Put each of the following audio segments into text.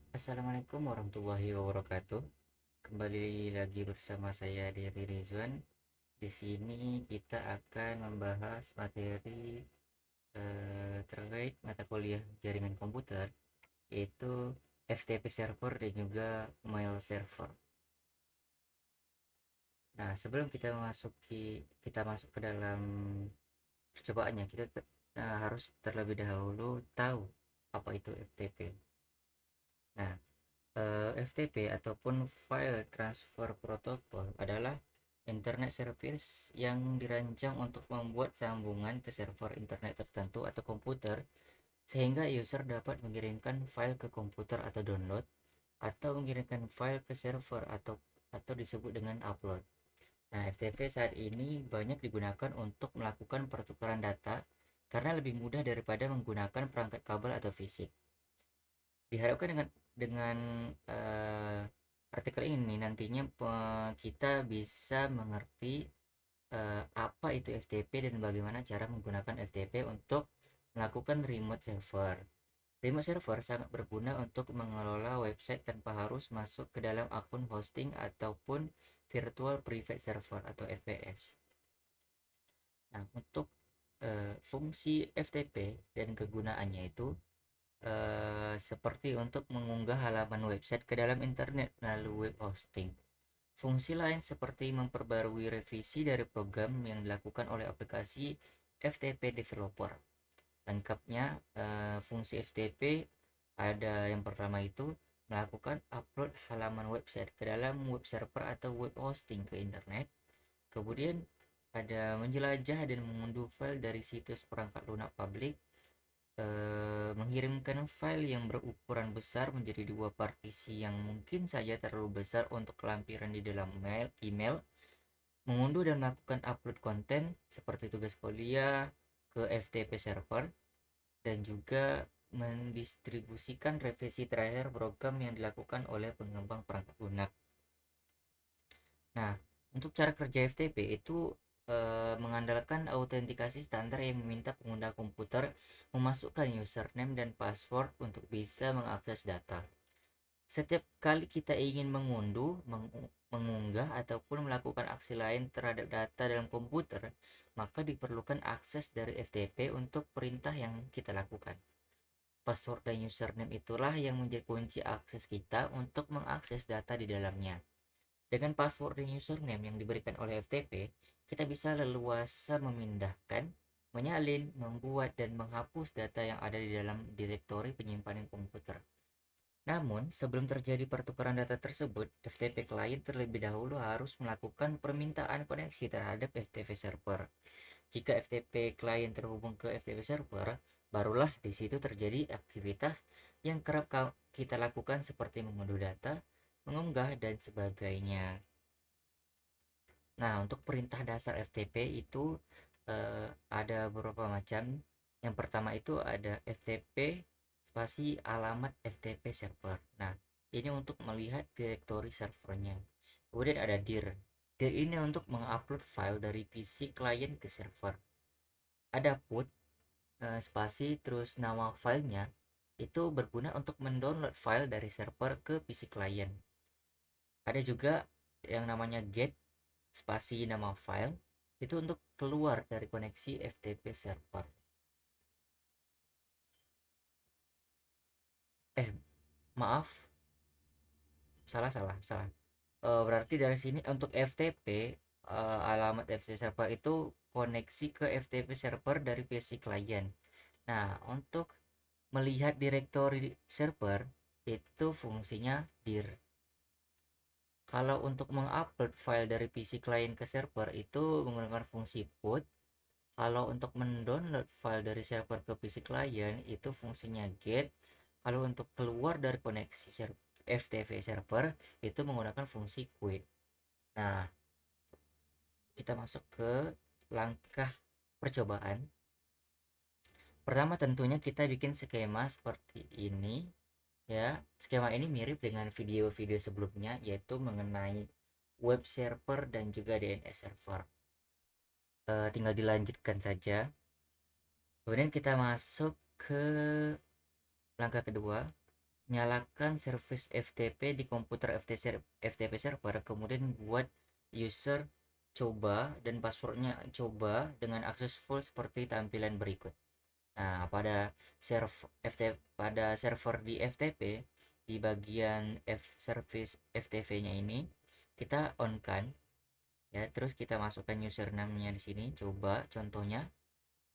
Assalamualaikum warahmatullahi wabarakatuh. Kembali lagi bersama saya Dery Rizwan. Di sini kita akan membahas materi terkait mata kuliah jaringan komputer, yaitu FTP server dan juga mail server. Nah, sebelum kita masuk ke dalam percobaannya, kita harus terlebih dahulu tahu apa itu FTP. Nah, FTP ataupun File Transfer Protocol adalah Internet Service yang dirancang untuk membuat sambungan ke server internet tertentu atau komputer sehingga user dapat mengirimkan file ke komputer atau download atau mengirimkan file ke server atau disebut dengan upload. Nah, FTP saat ini banyak digunakan untuk melakukan pertukaran data karena lebih mudah daripada menggunakan perangkat kabel atau fisik. Diharapkan dengan artikel ini nantinya kita bisa mengerti apa itu FTP dan bagaimana cara menggunakan FTP untuk melakukan remote server. Remote server sangat berguna untuk mengelola website tanpa harus masuk ke dalam akun hosting ataupun virtual private server atau VPS. Nah, untuk fungsi FTP dan kegunaannya itu seperti untuk mengunggah halaman website ke dalam internet melalui web hosting. Fungsi lain seperti memperbarui revisi dari program yang dilakukan oleh aplikasi FTP developer. Lengkapnya, fungsi FTP ada yang pertama itu melakukan upload halaman website ke dalam web server atau web hosting ke internet. Kemudian ada menjelajah dan mengunduh file dari situs perangkat lunak publik, mengirimkan file yang berukuran besar menjadi dua partisi yang mungkin saja terlalu besar untuk lampiran di dalam email, mengunduh dan melakukan upload konten seperti tugas kuliah ke FTP server, dan juga mendistribusikan revisi terakhir program yang dilakukan oleh pengembang perangkat lunak. Nah, untuk cara kerja FTP itu mengandalkan autentikasi standar yang meminta pengguna komputer memasukkan username dan password untuk bisa mengakses data. Setiap kali kita ingin mengunduh, mengunggah, ataupun melakukan aksi lain terhadap data dalam komputer, maka diperlukan akses dari FTP untuk perintah yang kita lakukan. Password dan username itulah yang menjadi kunci akses kita untuk mengakses data di dalamnya. Dengan password dan username yang diberikan oleh FTP, kita bisa leluasa memindahkan, menyalin, membuat, dan menghapus data yang ada di dalam direktori penyimpanan komputer. Namun, sebelum terjadi pertukaran data tersebut, FTP client terlebih dahulu harus melakukan permintaan koneksi terhadap FTP server. Jika FTP client terhubung ke FTP server, barulah di situ terjadi aktivitas yang kerap kita lakukan seperti mengunduh data, mengunggah, dan sebagainya. Nah, untuk perintah dasar FTP itu ada beberapa macam. Yang pertama itu ada FTP spasi alamat FTP server. Nah, ini untuk melihat direktori servernya. Kemudian ada dir. Dir ini untuk mengupload file dari PC klien ke server. Ada put spasi terus nama filenya itu berguna untuk mendownload file dari server ke PC klien. Ada juga yang namanya get spasi nama file itu untuk keluar dari koneksi FTP server. Eh, maaf, salah salah salah. Berarti dari sini untuk FTP, alamat FTP server itu koneksi ke FTP server dari PC klien. Nah, untuk melihat direktori server itu fungsinya dir. Kalau untuk mengupload file dari PC klien ke server itu menggunakan fungsi put. Kalau untuk mendownload file dari server ke PC klien itu fungsinya get. Kalau untuk keluar dari koneksi FTP server itu menggunakan fungsi quit. Nah, kita masuk ke langkah percobaan. Pertama tentunya kita bikin skema seperti ini ya. Skema ini mirip dengan video-video sebelumnya, yaitu mengenai web server dan juga DNS server. Tinggal dilanjutkan saja. Kemudian kita masuk ke langkah kedua. nyalakan service FTP di komputer FTP server, kemudian buat user coba dan passwordnya coba dengan akses full seperti tampilan berikut. Nah, pada server di FTP, di bagian service FTP-nya ini kita on kan ya, terus kita masukkan username-nya di sini, coba contohnya,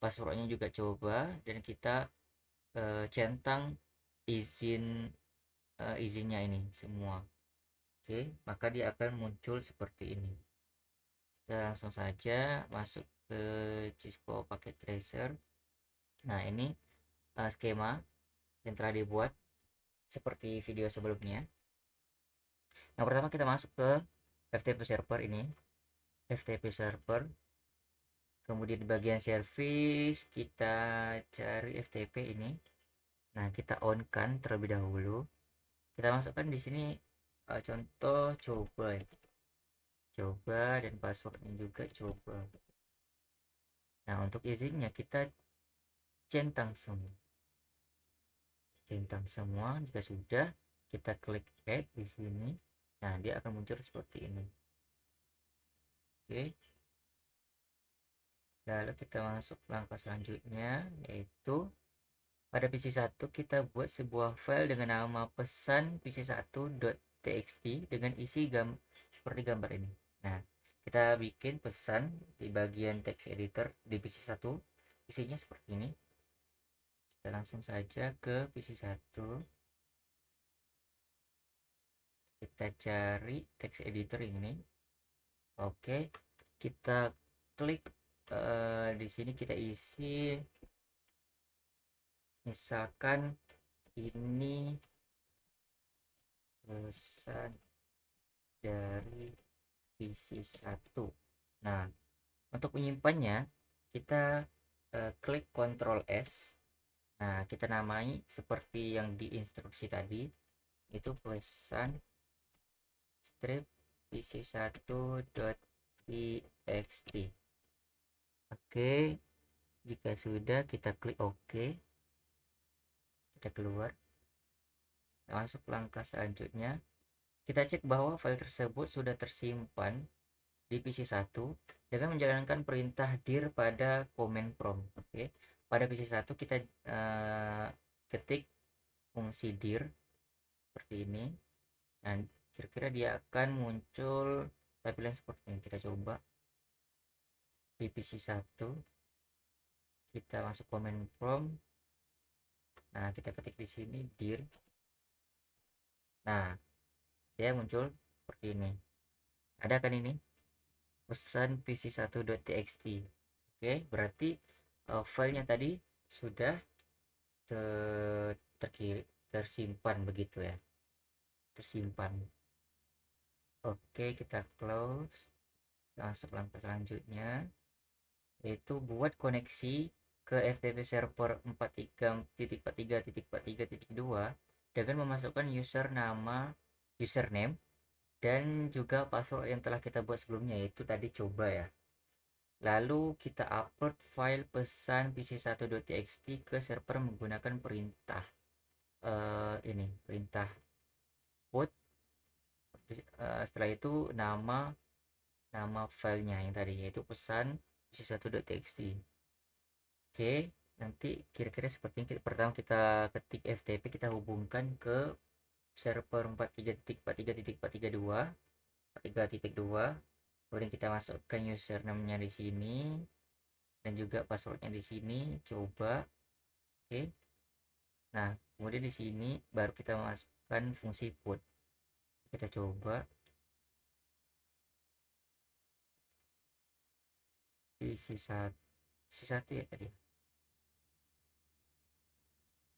passwordnya juga coba, dan kita centang izin izinnya ini semua. Oke, maka dia akan muncul seperti ini. Kita langsung saja masuk ke Cisco Packet Tracer. Nah, ini skema yang telah dibuat seperti video sebelumnya. Yang pertama kita masuk ke FTP server ini, FTP server. Kemudian di bagian service kita cari FTP ini. Nah, kita on kan terlebih dahulu. Kita masukkan di sini contoh coba ya. Coba, dan passwordnya juga coba. Nah, untuk izinnya kita centang semua. Centang semua. Jika sudah, kita klik add di sini. Nah, dia akan muncul seperti ini. Oke. Lalu kita masuk langkah selanjutnya, yaitu pada PC1 kita buat sebuah file dengan nama pesan pc1.txt dengan isi seperti gambar ini. Nah, kita bikin pesan di bagian text editor di PC1, isinya seperti ini. Kita langsung saja ke PC1, kita cari text editor ini. Oke, kita klik di sini, kita isi misalkan ini pesan dari PC1. Nah, untuk menyimpannya kita klik Ctrl S. Nah, kita namai seperti yang di instruksi tadi, itu pesan strip pc1.txt. Oke, jika sudah kita klik OK. Kita keluar. Masuk langkah selanjutnya. Kita cek bahwa file tersebut sudah tersimpan di PC1 dengan menjalankan perintah dir pada command prompt. Oke. Pada PC1 kita ketik fungsi dir seperti ini. Nah, kira-kira dia akan muncul tampilan seperti ini. Kita coba di PC1. Kita masuk command prompt. Nah, kita ketik di sini dir. Nah, dia muncul seperti ini. Ada kan ini? Pesan pc1.txt. Oke, berarti filenya tadi sudah tersimpan begitu ya. Tersimpan. Oke, kita close. Masuk langkah selanjutnya, yaitu buat koneksi ke FTP server 43.43.43.2 dengan memasukkan username dan juga password yang telah kita buat sebelumnya, yaitu tadi coba ya. Lalu kita upload file pesan pc1.txt ke server menggunakan perintah ini, perintah put. Setelah itu nama filenya yang tadi, yaitu pesan pc1.txt. Oke, nanti kira-kira seperti ini. Pertama kita ketik FTP, kita hubungkan ke server 43.43.43.2, kemudian kita masukkan username-nya di sini dan juga passwordnya di sini, coba. Oke. Nah, kemudian di sini baru kita masukkan fungsi put. Kita coba C1 ya tadi.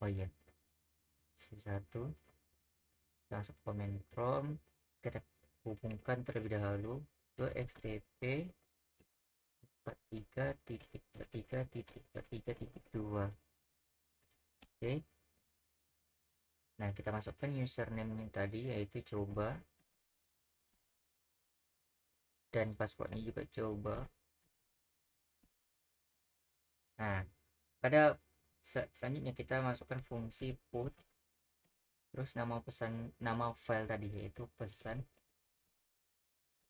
Oh iya, C1. Masuk command prompt, kita hubungkan terlebih dahulu ke FTP 43.43.43.2. Oke. Nah, kita masukkan username yang tadi, yaitu coba, dan passwordnya juga coba. Nah, pada selanjutnya kita masukkan fungsi put. terus nama file tadi yaitu pesan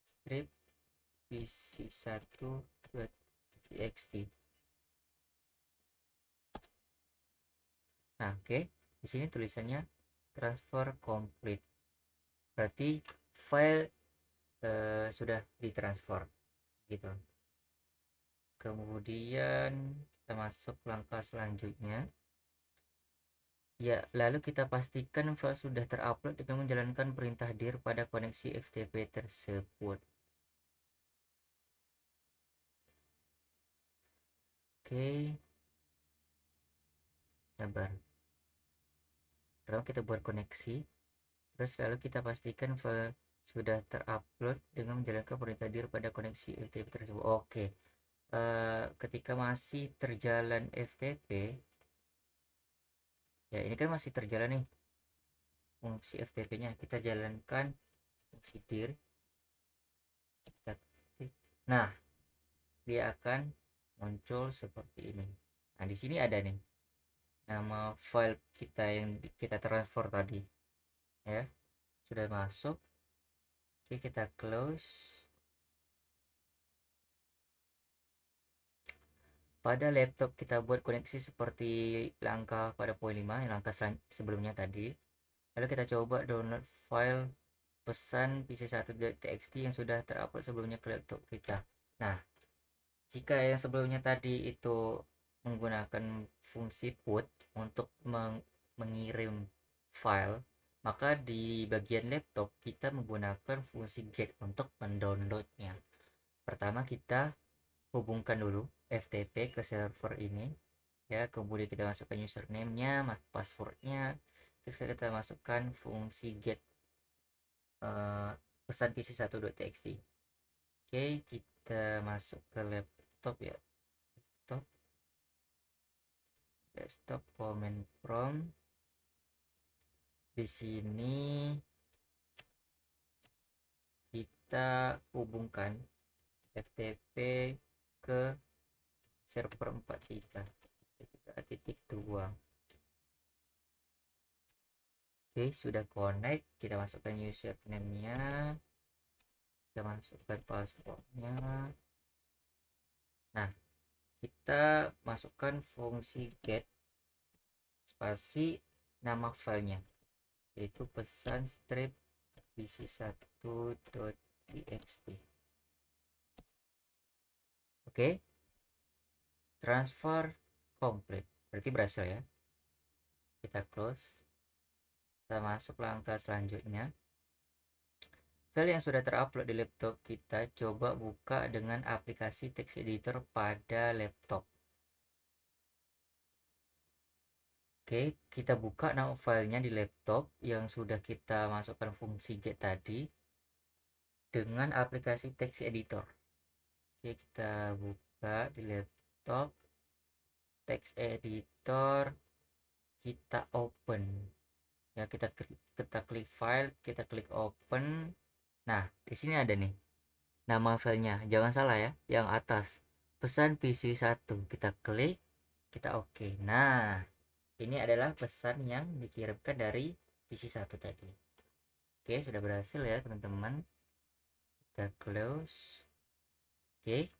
strip pc1.txt. Nah, oke. Di sini tulisannya transfer complete. Berarti file sudah ditransfer gitu. Kemudian kita masuk langkah selanjutnya. Ya, lalu kita pastikan file sudah terupload dengan menjalankan perintah dir pada koneksi FTP tersebut. Oke, sabar. Pertama kita buat koneksi, terus lalu kita pastikan file sudah terupload dengan menjalankan perintah dir pada koneksi FTP tersebut. Oke, ketika masih terjalan FTP, ya ini kan masih terjalan nih fungsi FTP-nya, kita jalankan fungsi dir. Nah, dia akan muncul seperti ini. Nah, di sini ada nih nama file kita yang kita transfer tadi, ya sudah masuk. Oke, kita close. Pada laptop kita buat koneksi seperti langkah pada poin 5, langkah sebelumnya tadi. Lalu kita coba download file pesan pc1.txt yang sudah terupload sebelumnya ke laptop kita. Nah, jika yang sebelumnya tadi itu menggunakan fungsi put untuk mengirim file, maka di bagian laptop kita menggunakan fungsi get untuk mendownloadnya. Pertama kita hubungkan dulu FTP ke server ini, ya, kemudian kita masukkan username-nya, password-nya, terus kita masukkan fungsi get pesan pc1.txt. Oke, kita masuk ke laptop ya, desktop command prompt. Di sini kita hubungkan FTP ke server 43.2. Oke, sudah connect. Kita masukkan username-nya, kita masukkan password-nya. Nah, kita masukkan fungsi get spasi nama filenya, yaitu pesan strip pc1.txt. Oke, transfer complete, berarti berhasil ya. Kita close, kita masuk langkah selanjutnya. File yang sudah terupload di laptop kita coba buka dengan aplikasi text editor pada laptop. Oke, kita buka nama filenya di laptop yang sudah kita masukkan fungsi get tadi dengan aplikasi text editor. Oke, kita buka di laptop, text editor, kita open. Ya, kita klik file, kita klik open. Nah, di sini ada nih nama filenya. Jangan salah ya, yang atas. Pesan PC1. Kita klik, kita oke. Nah, ini adalah pesan yang dikirimkan dari PC1 tadi. Oke, sudah berhasil ya teman-teman. Kita close. Oke,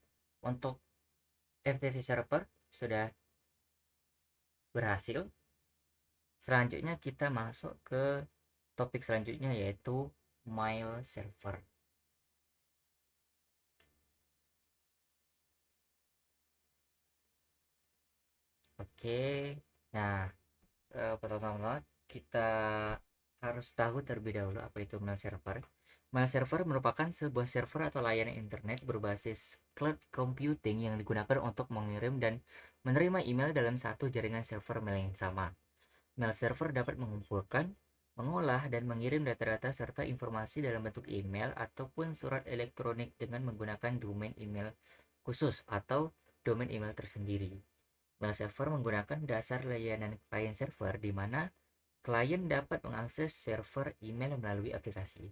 untuk FTP server sudah berhasil. Selanjutnya kita masuk ke topik selanjutnya, yaitu mail server. Oke, nah pertama-tama kita harus tahu terlebih dahulu apa itu mail server. Mail server merupakan sebuah server atau layanan internet berbasis cloud computing yang digunakan untuk mengirim dan menerima email dalam satu jaringan server mail yang sama. Mail server dapat mengumpulkan, mengolah, dan mengirim data-data serta informasi dalam bentuk email ataupun surat elektronik dengan menggunakan domain email khusus atau domain email tersendiri. Mail server menggunakan dasar layanan client server di mana klien dapat mengakses server email melalui aplikasi.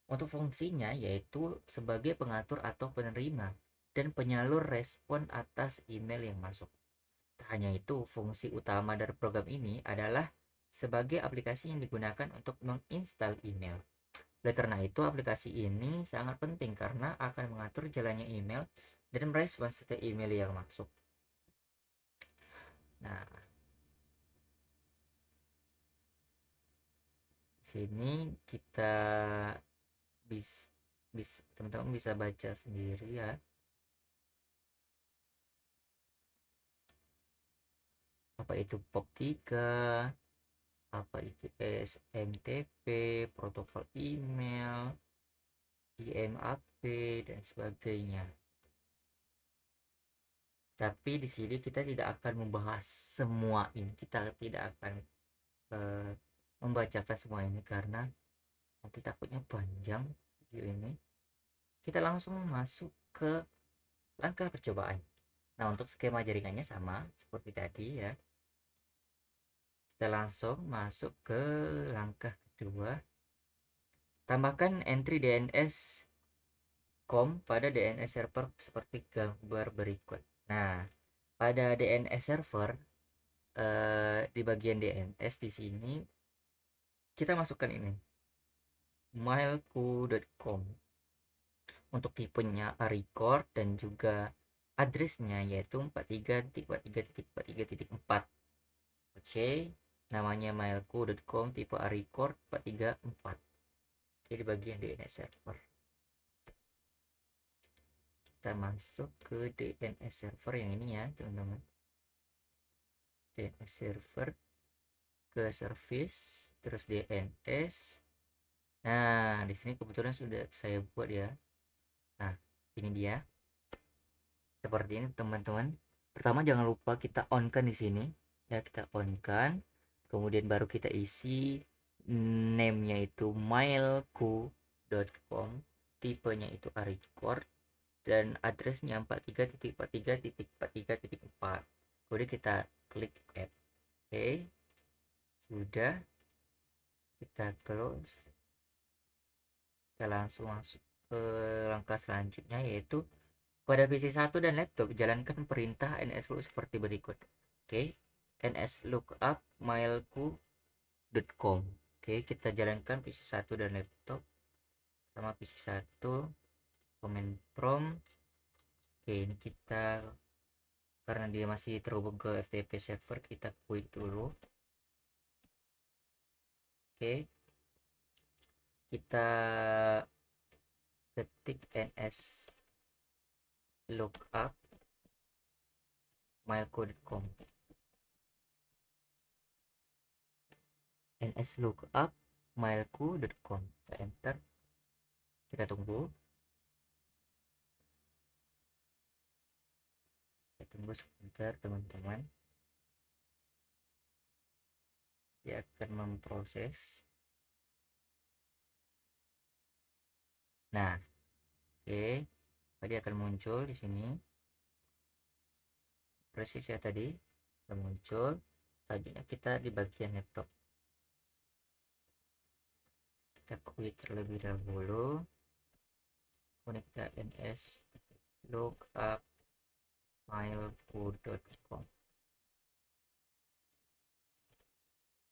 Untuk fungsinya yaitu sebagai pengatur atau penerima dan penyalur respon atas email yang masuk. Tak hanya itu, fungsi utama dari program ini adalah sebagai aplikasi yang digunakan untuk menginstal email. Oleh karena itu, aplikasi ini sangat penting karena akan mengatur jalannya email dan merespons setiap email yang masuk. Nah, sini kita bisa teman-teman bisa baca sendiri ya. Apa itu POP3, apa itu SMTP, protokol email, IMAP dan sebagainya. Tapi di sini kita tidak akan membahas semua ini. Kita tidak akan membacakan semua ini karena nanti takutnya panjang video ini. Kita langsung masuk ke langkah percobaan. Nah, untuk skema jaringannya sama seperti tadi ya. Kita langsung masuk ke langkah kedua. Tambahkan entry DNS com pada DNS server seperti gambar berikut. Nah, pada DNS server di bagian DNS di sini kita masukkan ini mailku.com untuk tipenya record dan juga addressnya yaitu 43.43.43.4. Oke, namanya mailku.com tipe record 434. Oke, di bagian DNS server kita masuk ke DNS server yang ini ya teman-teman. DNS server ke service terus DNS. Nah, di sini kebetulan sudah saya buat ya. Nah, ini dia. Seperti ini teman-teman. Pertama jangan lupa kita on kan di sini. Ya, kita on kan. Kemudian baru kita isi name-nya itu mailku.com, tipenya itu record dan addressnya 43.43.43.4. Kemudian kita klik add. Oke. Sudah, kita close. Kita langsung masuk ke langkah selanjutnya yaitu pada PC 1 dan laptop jalankan perintah nslookup seperti berikut. Oke, nslookup mailku.com. Oke, kita jalankan PC 1 dan laptop. Sama PC 1 command prompt. Oke, ini kita karena dia masih terhubung ke FTP server, kita quit dulu. Oke, kita ketik nslookup mailku.com, nslookup mailku.com, enter. Kita tunggu sebentar teman-teman, dia akan memproses. Nah, oke, tadi akan muncul di sini persis ya, tadi akan muncul. Selanjutnya kita di bagian laptop, kita quit terlebih dahulu. Kemudian kita nslookup mailku.com.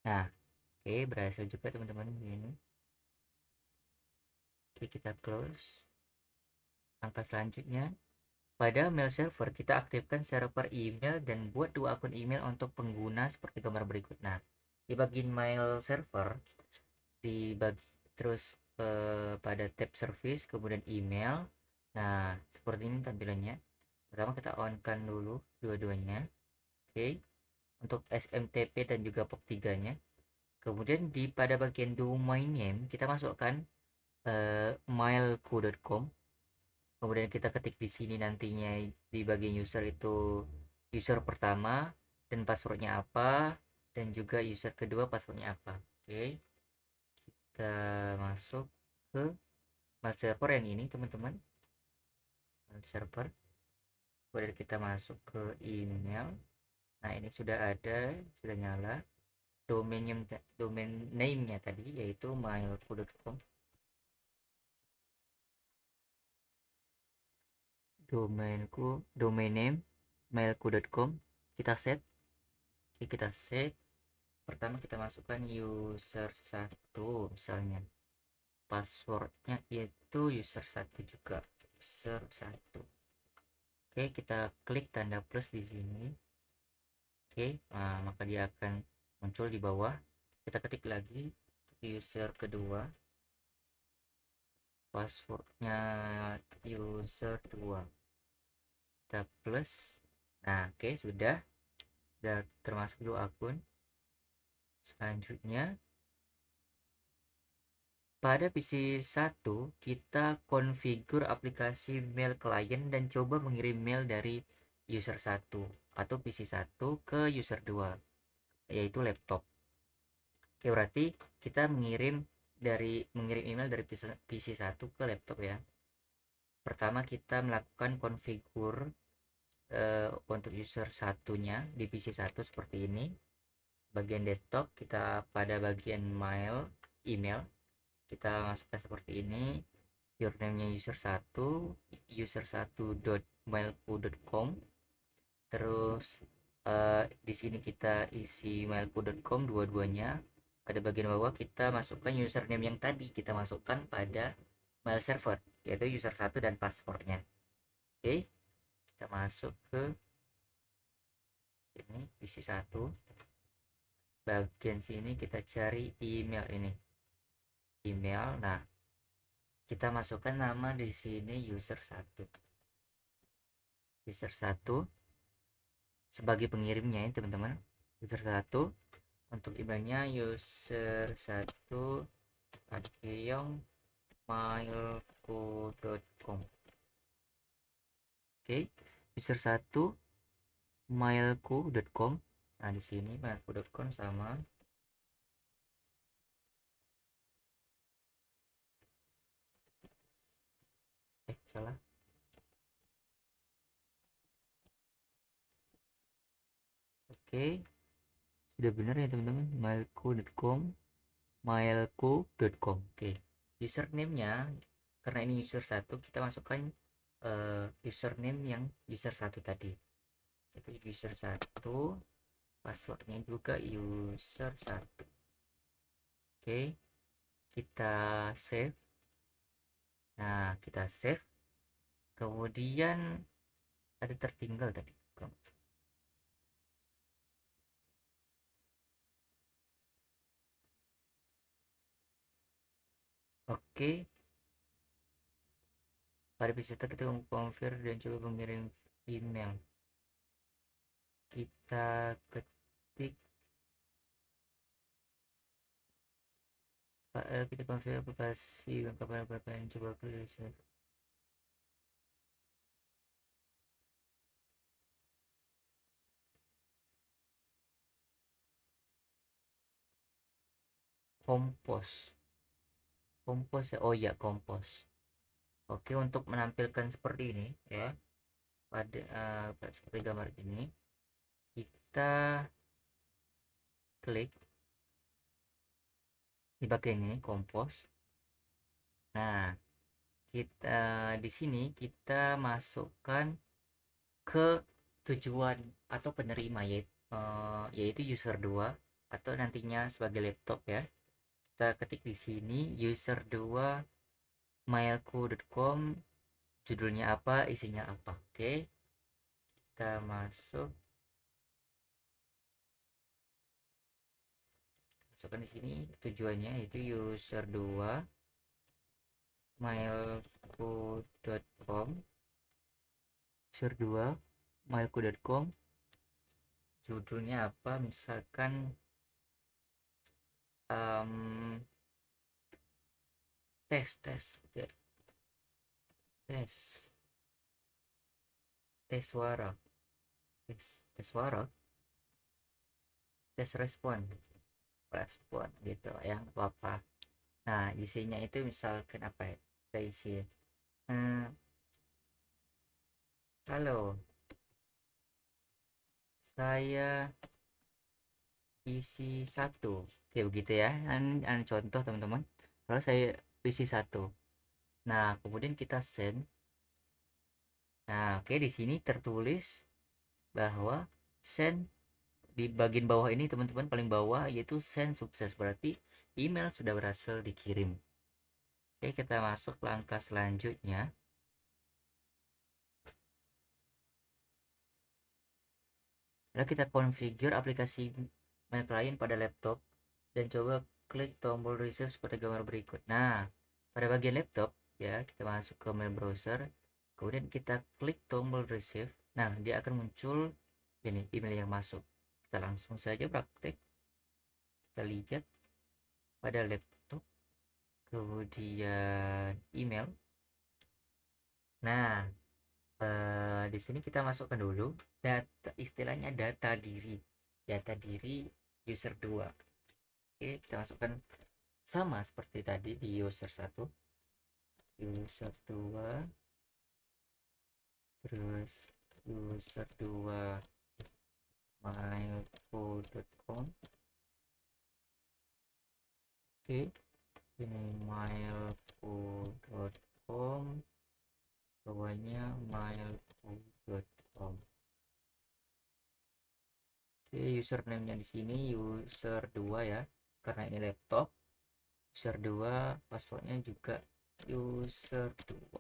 Nah, oke, berhasil juga teman-teman ini. Oke, kita close. Langkah selanjutnya, pada mail server kita aktifkan server email dan buat 2 akun email untuk pengguna seperti gambar berikut. Nah, di bagian mail server dibagi terus pada tab service kemudian email. Nah, seperti ini tampilannya. Pertama kita on kan dulu dua-duanya. Oke, untuk SMTP dan juga POP3 nya. Kemudian pada bagian domain name kita masukkan mailku.com. Kemudian kita ketik di sini nantinya di bagian user itu user pertama dan passwordnya apa, dan juga user kedua passwordnya apa. Oke, kita masuk ke mail server yang ini teman-teman, mail server. Kemudian kita masuk ke email. Nah, ini sudah ada, sudah nyala. Domain name-nya tadi yaitu mailku.com. Domain name mailku.com kita set. Kita set. Pertama kita masukkan user 1 misalnya. Passwordnya itu user 1 juga. User 1. Oke, kita klik tanda plus di sini. Oke, nah, maka dia akan muncul di bawah. Kita ketik lagi user kedua. Passwordnya user 2. Kita plus. Nah, oke, sudah termasuk 2 akun. Selanjutnya pada PC 1 kita konfigur aplikasi mail klien dan coba mengirim mail dari user 1 atau PC 1 ke user 2, yaitu laptop. Oke, berarti kita mengirim email dari PC 1 ke laptop ya. Pertama kita melakukan konfigur untuk user satunya di PC 1 seperti ini. Bagian desktop kita pada bagian email kita masukkan seperti ini. Username-nya user 1 user1.mailku.com. Terus di sini kita isi mailku.com dua-duanya. Pada bagian bawah kita masukkan username yang tadi kita masukkan pada mail server, yaitu user 1 dan passwordnya. Oke, kita masuk ke ini PC 1. Bagian sini kita cari email ini. Email. Nah, kita masukkan nama di sini user 1. User 1 sebagai pengirimnya ya teman-teman. User 1 untuk emailnya user 1 @mailku.com. Oke, user 1 mailku.com. Nah, di sini mailku.com sama salah. Oke, sudah benar ya teman-teman, mailku.com. Oke, username-nya karena ini user 1 kita masukkan username yang user 1 tadi, itu user 1, passwordnya juga user 1. Oke, kita save. Nah, kita save, kemudian ada tertinggal tadi. Oke, pada peserta kita confirm dan coba mengirim email. Kita ketik kita confirm aplikasi kapan coba klik kompos ya. Oh ya, kompos. Oke, untuk menampilkan seperti ini ya, pada seperti gambar ini, kita klik di bagian ini kompos. Nah, kita di sini kita masukkan ke tujuan atau penerima, yaitu user 2 atau nantinya sebagai laptop ya. Kita ketik di sini user 2 mailku.com, judulnya apa, isinya apa. Oke, kita masukkan di sini tujuannya itu user 2 mailku.com, user 2 mailku.com, judulnya apa, misalkan tes ya. tes suara tes suara tes respon gitu ya, apa-apa. Nah, isinya itu misalkan apa ya, kita isi halo, saya isi 1, kayak begitu ya. Contoh teman-teman, kalau saya isi 1. Nah, kemudian kita send. Nah, oke, di sini tertulis bahwa send di bagian bawah ini teman-teman, paling bawah yaitu send sukses, berarti email sudah berhasil dikirim. Oke, kita masuk langkah selanjutnya. Lalu kita configure aplikasi mail client pada laptop dan coba klik tombol receive seperti gambar berikut. Nah, pada bagian laptop ya, kita masuk ke mail browser, kemudian kita klik tombol receive. Nah, dia akan muncul ini email yang masuk. Kita langsung saja praktek. Kita lihat pada laptop, kemudian email. Nah, di sini kita masukkan dulu data, istilahnya data diri user 2. Oke, kita masukkan sama seperti tadi di user 1, user 2, terus user 2 mailco.com. Oke, ini mailco.com, bawahnya mailco.com. Oke, username-nya di sini user 2 ya, karena ini laptop. User 2, passwordnya juga user 2.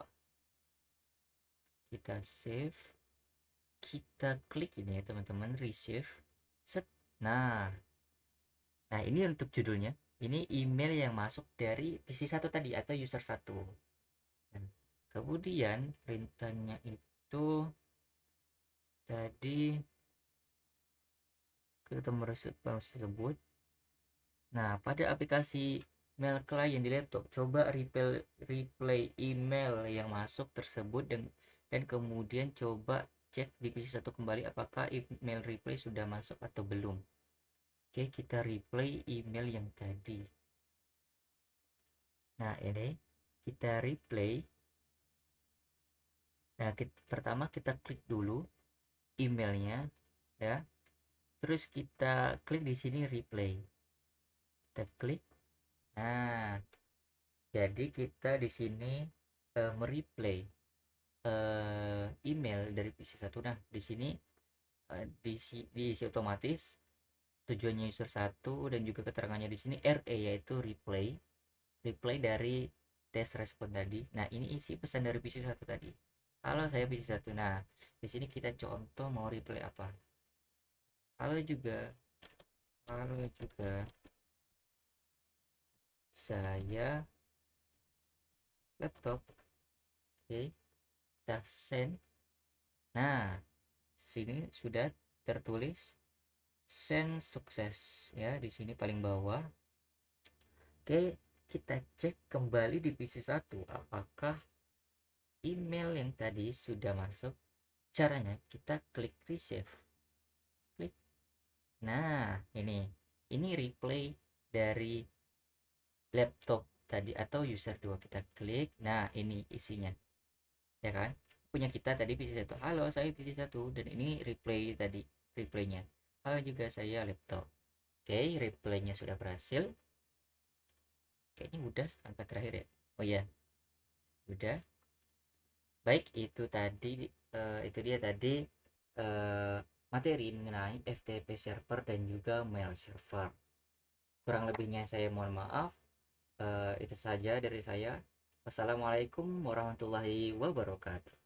Kita save, kita klik ini ya teman-teman, receive, set. Nah ini untuk judulnya, ini email yang masuk dari PC1 tadi atau user 1. Dan kemudian perintahnya itu tadi ketemu tersebut. Nah, pada aplikasi mail client di laptop, coba replay email yang masuk tersebut dan kemudian coba cek di PC1 kembali apakah email replay sudah masuk atau belum. Oke, kita replay email yang tadi. Nah, ini kita replay. Nah, pertama kita klik dulu emailnya ya. Terus kita klik di sini replay. Kita klik. Nah, jadi kita di sini mereplay email dari PC1. Nah, di sini diisi otomatis tujuannya user 1 dan juga keterangannya di sini RE, yaitu replay dari tes respon tadi. Nah, ini isi pesan dari PC1 tadi. Halo, saya PC1. Nah, di sini kita contoh mau replay apa. Halo juga saya laptop. Oke, kita send. Nah, sini sudah tertulis send sukses ya, di sini paling bawah. Oke, kita cek kembali di PC1 apakah email yang tadi sudah masuk. Caranya kita klik receive. Klik. Nah, ini replay dari laptop tadi atau user 2. Kita klik. Nah, ini isinya. Ya kan? Punya kita tadi PC1. Halo, saya PC1 dan ini replay tadi, replaynya. Halo juga, saya laptop. Oke, replaynya sudah berhasil. Kayaknya udah angka terakhir ya. Oh ya, udah. Baik, itu dia tadi materi mengenai FTP server dan juga mail server. Kurang lebihnya saya mohon maaf. Itu saja dari saya. Wassalamualaikum warahmatullahi wabarakatuh.